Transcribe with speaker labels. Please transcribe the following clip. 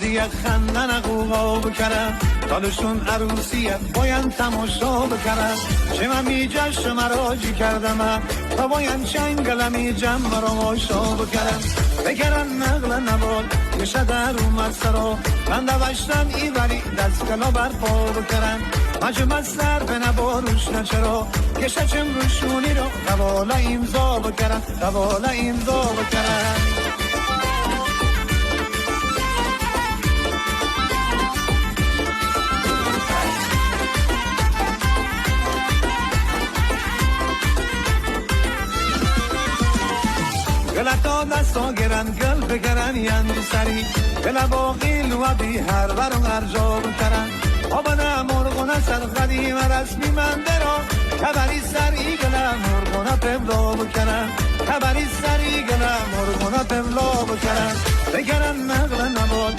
Speaker 1: یک خندن قوقا بکرم تالشون عروسیت باید تماشا بکرم چه من می جشن مراجی کردم تا باید چنگلمی جمع مرا آشا بکرم بکرم نقل نبال یشه در اومد سرا من دوشتم ای ولی دست کلا برپا بکرم مجمع سر به نباروش نچرا یشه چم روشونی رو قوالا امضا بکرم قوالا امضا بکرم گلتا دستا گرن گل بگرن یندی سری گل باقی لوابی هر برون ارجا بکرن آبانا مرغونا سر قدیم رسمی من درا کبری سری گل مرغونا پبلا بکرن کبری سری گل مرغونا پبلا بکرن بگرن نقل نباد